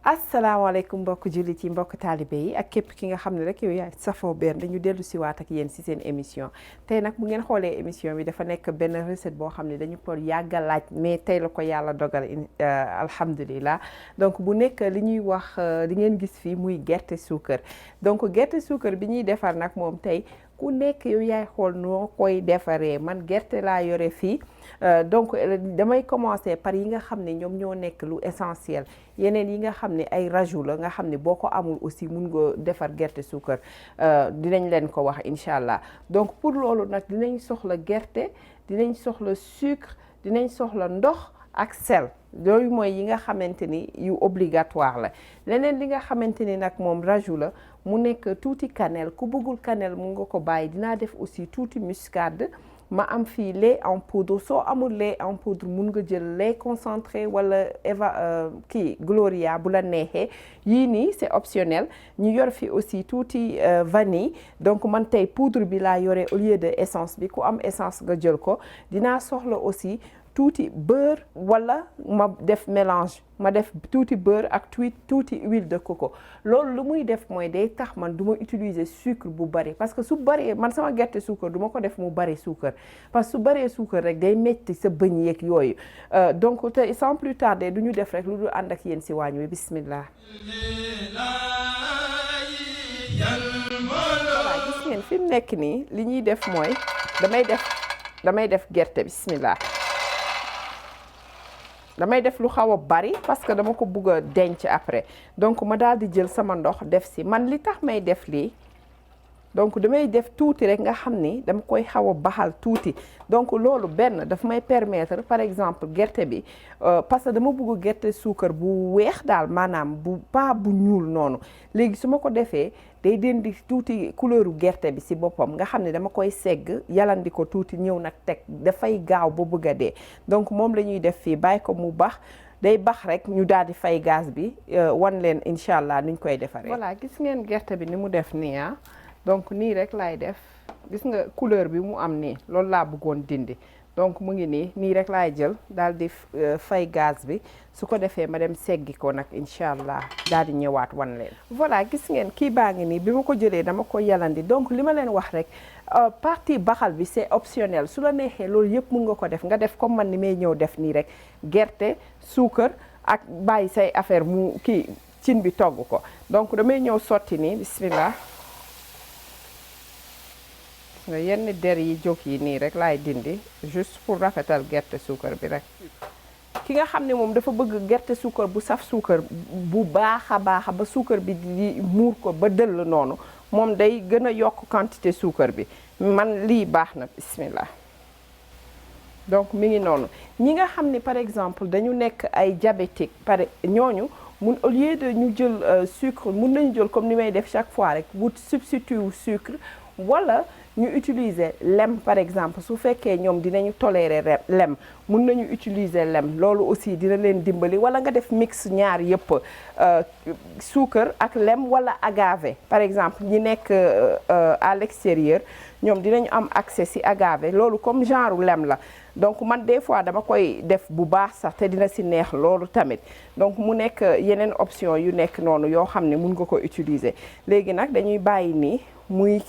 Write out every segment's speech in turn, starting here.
asalaamaaleykum mbokk jullit yi mbokk taalibe yi ak képp ki nga xam ne rek yow yaa safoo benn dañu dellu siwaat ak yéen si seen émission tey nag bu ngeen xoolee émission bi dafa nekk benn recette boo xam ne dañu ko yàgg a laaj mais tey la ko yàlla dogal alhamdulilah donc bu nekk li ñuy wax li ngeen gis fii muy gerte suukar donc gerte suukar bi ñuy defar nag moom tey ku nekk yow yaay xool noo koy defaree man gerte laa yore fii donc damay commencer par yi nga xam ne ñoom ñoo nekk lu essentiel yeneen yi nga xam ne ay rajout la nga xam ne boo ko amul aussi mun nga defar gerte suukar dinañ leen ko wax incha allah donc pour loolu nag dinañ soxla gerte dinañ soxla sucre dinañ soxla ndox ak sel yooyu mooy yi nga xamante ni yu obligatoire la leneen li nga xamante ni nag moom rajout la mu nekk tuuti cannelle ku bëggul cannelle mu nga ko bàyyi dinaa def aussi tuuti muscade ma am fii lait en poudre soo amul lait en poudre mun nga jël lait concentré wala Gloria bu la neexee yii nii c'est optionnel ñu yor fi aussi tuuti vanille donc man tey poudre bi laa yore au lieu de essence bi ku am essence nga jël ko dinaa soxla aussi tuuti beurre wala ma def mélange ma def tuuti beurre ak tuuti huile de coco loolu lu muy def mooy day tax man du ma utiliser sucre bu bari parce que su baree man sama gerte suukar du ma ko def mu bari suukar parce que su baree suukar rek day metti sa bëñ yeeg yooyu donc te sans plus tarder du ñu def rek lu dul ànd ak yéen si waañ wi bismillah. voilà gis ngeen fi mu nekk nii li ñuy def mooy damay def gerte bismillah. damay def lu xaw a bari parce que dama ko bugg a denc après donc ma daal di jël sama ndox def si man li tax may def lii donc damay def tuuti rek nga xam ni dama koy xaw a baxal tuuti donc loolu benn daf may permettre par exemple gerte bi parce que dama bugg gerte suukar bu weex daal maanaam bu pas bu ñuul noonu léegi su ma ko defee day dindi tuuti couleuru gerte bi si boppam nga xam ne dama koy segg yalandi ko tuuti ñëw nag teg dafay gaaw ba bëgg a dee donc moom la ñuy def fii bàyyi ko mu bax day bax rek ñu daal di fay gaz bi wan leen incha allah niñ koy defaree. voilà gis ngeen gerte bi ni mu def nii ah donc nii rek laay def gis nga couleur bi mu am nii loolu laa bëggoon dindi donc mu ngi nii rek laay jël daal di fay gaz bi su ko defee ma dem seggi ko nag incha allah daal di ñëwaat wan leen. voilà gis ngeen kii baa ngi nii bi ma ko jëlee dama ko yalandi donc li ma leen wax rek partie baxal bi c'est optionnel su la neexee loolu yëpp mun nga ko def nga def comme man ni may ñëw def nii rek gerte suukar ak bàyyi say affaire mu kii cin bi togg ko donc damay ñëw sotti nii bismillah. nga yenn der yi jóg yi nii rek laay dindi juste pour rafetal gerte suukar bi rek ki nga xam ne moom dafa bëgg gerte suukar bu saf suukar bu baax a baax ba suukar bi di muur ko ba dëll noonu moom day gën a yokk quantité suukar bi man lii baax na bismillah donc mi ngi noonu ñi nga xam ne par exemple dañu nekk ay diabétique ñooñu mun au lieu de ñu jël sucre mun nañu jël comme ni may def chaque fois rek wut substitut wu sucre wala ñu utiliser lem par exemple su fekkee ñoom dinañu tolérer lem mun nañu utiliser lem loolu aussi dina leen dimbali wala nga def mix ñaar yëpp suukar ak lem wala agave par exemple ñi nekk à l'extérieur ñoom dinañu am accès ci agave loolu comme genre lem la donc man des fois dama koy def bu baax sax te dina ci neex loolu tamit donc mu nekk yeneen option yu nekk noonu yoo xam ne mun nga ko utiliser léegi nag dañuy bàyyi nii muy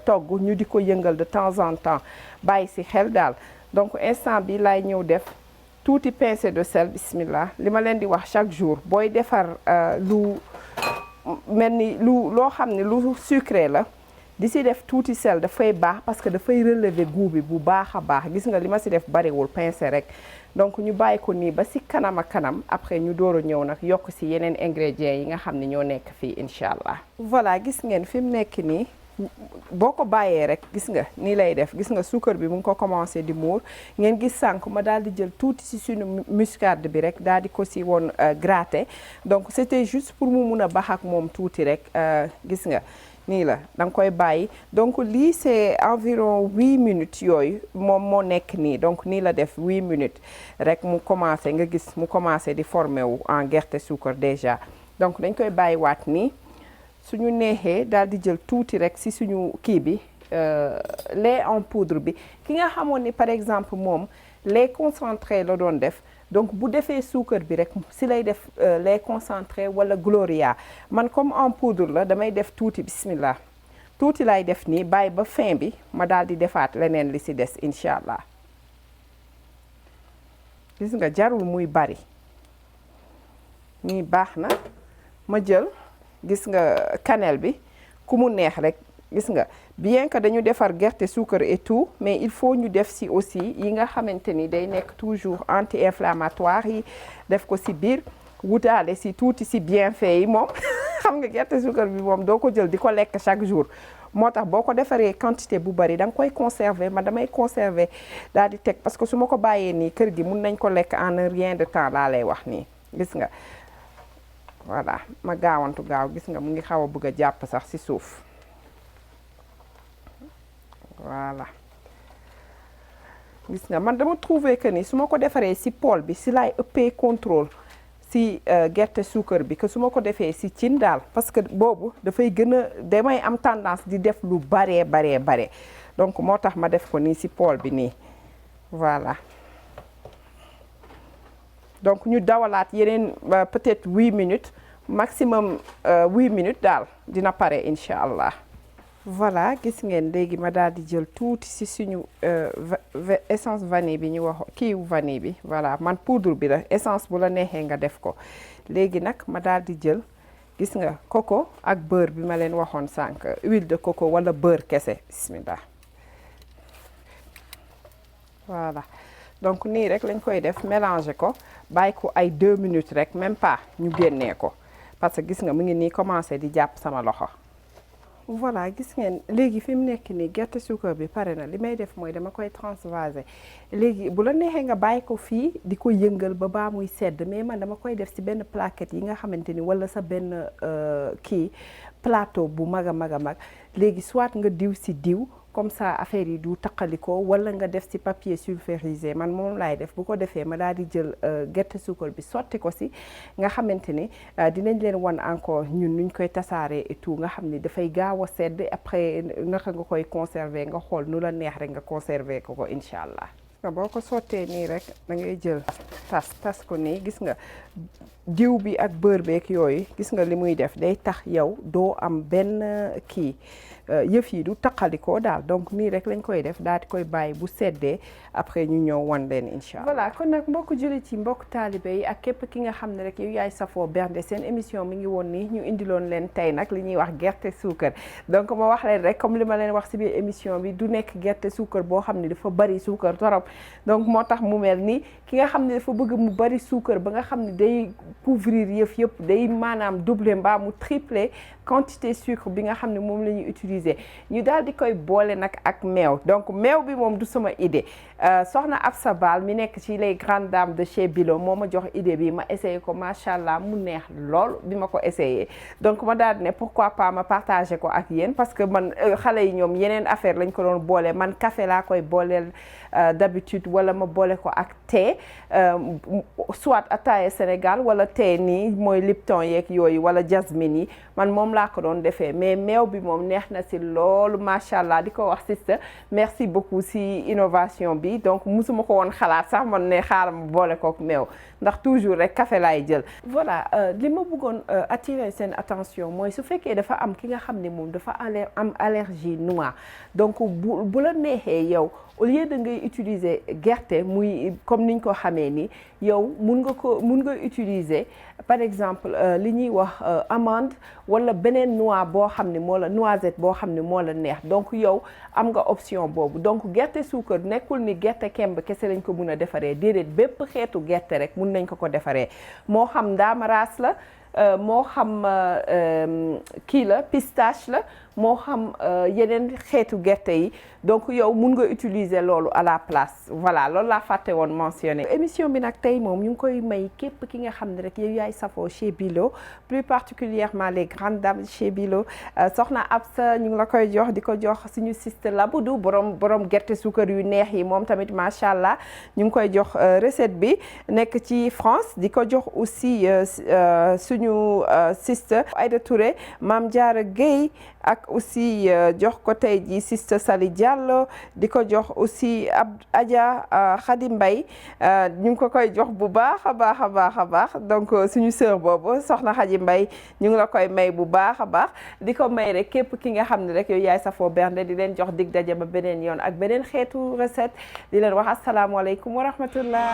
togg ñu di ko yëngal de temps en temps bàyyi ci xel daal donc instant bi laay ñëw def tuuti pincée de sel bismillah li ma leen di wax chaque jour booy defar lu mel ni loo xam ne lu sucré la di ci def tuuti sel dafay baax parce que dafay relever goût bi bu baax a baax gis nga li ma ci def bariwul pincée rek donc ñu bàyyi ko nii ba ci kanam ak kanam après ñu door a ñëw nag yokk ci yeneen ingrédients yi nga xam ne ñoo nekk fii incha allah. voilà gis ngeen fi mu nekk nii boo ko bàyyee rek gis nga nii lay def gis nga suukar bi mu ngi ko commencé di muur ngeen gis sànq ma daal di jël tuuti ci suñu muscade bi rek daal di ko ci woon gratter donc c'était juste pour mu mun a bax ak moom tuuti rek gis nga. nii la da nga koy bàyyi donc lii c'est environ 8 minutes yooyu moom moo nekk nii donc nii la def 8 minutes rek mu commencé nga gis mu commencé di former wu en gerte suukar déjà donc dañ koy bàyyiwaat nii suñu neexee daal di jël tuuti rek si suñu kii bi lait en poudre bi. ki nga xamoon ni par exemple moom lait concentré la doon def donc bu defee suukar bi rek si lay def lait concentré wala gloria. man comme en poudre la damay def tuuti bismillah tuuti lay def nii bàyyi ba fin bi ma daal di defaat leneen li si des incha allah. gis nga jarul muy bari nii baax na. ma jël gis nga cannelle bi ku mu neex rek gis nga bien que dañu defar gerte suukar et tout mais il faut ñu def si aussi yi nga xamante ni day nekk toujours anti-inflammatoire yi def ko si biir wutaale si tuuti si bienfait yi moom xam nga gerte suukar bi moom doo ko jël di ko lekk chaque jour moo tax boo ko defaree quantité bu bari da nga koy conserver man damay conserver daal di teg parce que su ma ko bàyyee nii kër gi mun nañ ko lekk en un rien de temps laa lay wax nii gis nga voilà ma gaawantu gaaw gis nga mu ngi xaw a bëgg a jàpp sax ci suuf voilà gis nga man dama trouver que ni su ma ko defaree ci poêle bi ci laay ëppee contrôle ci gerte suukar bi que su ma ko defee ci cin daal parce que boobu dafay gën a damay am tendance di def lu bare donc moo tax ma def ko nii ci poêle bi nii voilà donc ñu dawalaat yeneen peut-être 8 minutes maximum 8 minutes daal dina pare incha allah. voilà gis ngeen léegi ma daal di jël tuuti ci suñu essence vanille bi ñu wax kiiwu vanille bi voilà man poudre bi la essence bu la neexee nga def ko léegi nag ma daal di jël gis nga coco ak beurre bi ma leen waxoon sànq huile de coco wala beurre kese bismillah voilà. donc nii rek lañ koy def mélanger ko bàyyi ko ay 2 minutes rek même pas ñu génnee ko parce que gis nga mu ngi nii commencé di jàpp sama loxo. voilà gis ngeen léegi fi mu nekk nii gerte suukar bi pare na li may def mooy dama koy transvaser léegi bu la neexee nga bàyyi ko fii di ko yëngal ba baa muy sedd mais man dama koy def ci benn plaquette yi nga xamante ni walla sa benn kii plateau bu mag a mag léegi soit nga diw ci diw. comme ça affaire yi du taqalikoo wala nga def ci papier sulfurisé man moom laay def bu ko defee ma daal di jël gerte suukar bi sotti ko ci nga xamante ni dinañ leen wan encore ñun nuñ koy tasaaree et tout nga xam ni dafay gaaw a sedd après naka nga koy conserver nga xool nu la neex rek nga conserver ko incha allah. boo ko sottee nii rek da ngay jël tas ko nii gis nga diw bi ak beurre beeg yooyu gis nga li muy def day tax yow doo am benn kii yëf yi du taqalikoo daal donc nii rek lañ koy def daal di koy bàyyi bu seddee après ñu ñëw wan leen incha allah. voilà kon nag mbokk jullit yi mbokk taalibe yi ak képp ki nga xam ne rek yow yaay safoo bernde seen émission mi ngi woon nii ñu indiloon leen tey nag li ñuy wax gerte suukar donc ma wax leen rek comme li ma leen wax ci biir émission bi du nekk gerte suukar boo xam ne dafa bari suukar torop donc moo tax mu mel ni ki nga xam ne dafa bëgg mu bari suukar ba nga xam ne day couvrir yëpp day maanaam doubler mbaa mu tripler quantité sucre bi nga xam ne moom la ñuy utiliser ñu daal di koy boole nag ak meew donc meew bi moom du sama idée soxna Absa Bal mi nekk ci les grandes dames de chez Bilo moo ma jox idée bi ma essayé ko macha allah mu neex lool bi ma ko essayé donc ma daal di ne pourquoi pas ma partager ko ak yéen parce que man xale yi ñoom yeneen affaire lañ ko doon boole man café laa koy booleel d'habitude wala ma boole ko ak thé soit ataaya Sénégal wala thé nii mooy Lipton yeeg yooyu wala jasmine yi man moom laa ko doon defee mais meew bi moom neex na ci loolu macha allah di ko wax sister merci beaucoup ci innovation bi donc musuma ko woon xalaat sax man ne xaaral ma boole kook meew ndax toujours rek café laay jël. voilà li ma bëggoon attirer seen attention mooy su fekkee dafa am ki nga xam ne moom dafa am allergie noix donc bu la neexee yow au lieu de ngay utiliser gerte muy comme niñ ko xamee ni yow mun nga utiliser par exemple li ñuy wax amande wala beneen noix boo xam ne moo la noisette boo xam ne moo la neex donc yow am nga option boobu donc gerte suukar nekkul ni gerte kemb kese lañ ko mun a defaree déedéet bépp xeetu gerte rek mun nañ ko defaree moo xam ndaamaraas la moo xam kii la pistache la moo xam yeneen xeetu gerte yi donc yow mun nga utiliser loolu à la place voilà loolu laa fàtte woon mentionné. émission bi nag tey moom ñu ngi koy may képp ki nga xam ne rek yow yaay safoo chez Bilo plus particulièrement les grandes dames chez Bilo soxna Absa ñu ngi la koy jox di ko jox suñu sister Labudou borom gerte suukar yu neex yi moom tamit macha allah ñu ngi koy jox recette bi nekk ci France di ko jox aussi suñu suñu sister Aïda Touré Mame Diarra Gueye ak aussi jox ko tey ji sister Sali Diallo di ko jox aussi Adja Khady Mbaye ñu ngi ko koy jox bu baax a baax a baax a baax donc suñu sœur boobu soxna Khady Mbaye ñu ngi la koy may bu baax a baax di ko may rek képp ki nga xam ne rek yow yaay safoo bernde di leen jox dig daje ba beneen yoon ak beneen xeetu recette di leen wax asalaamaaleykum wa rahmatullah